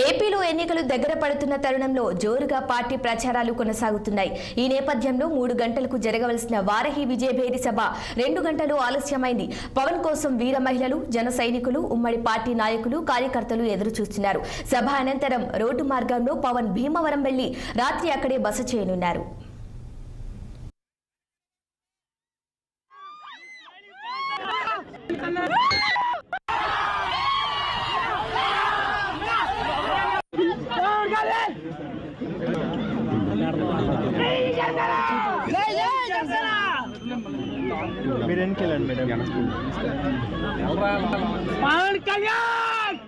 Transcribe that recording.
ఏపీలో ఎన్నికలు దగ్గర పడుతున్న తరుణంలో జోరుగా పార్టీ ప్రచారాలు కొనసాగుతున్నాయి. ఈ నేపథ్యంలో 3 గంటలకు జరగవలసిన వారహి విజయభేరి సభ 2 గంటలు ఆలస్యమైంది. పవన్ కోసం వీర మహిళలు, జన సైనికులు, ఉమ్మడి పార్టీ నాయకులు, కార్యకర్తలు ఎదురు చూస్తున్నారు. సభ అనంతరం రోడ్డు మార్గంలో పవన్ భీమవరం వెళ్లి రాత్రి అక్కడే బస చేయనున్నారు. పవన్ కళ్యాణ్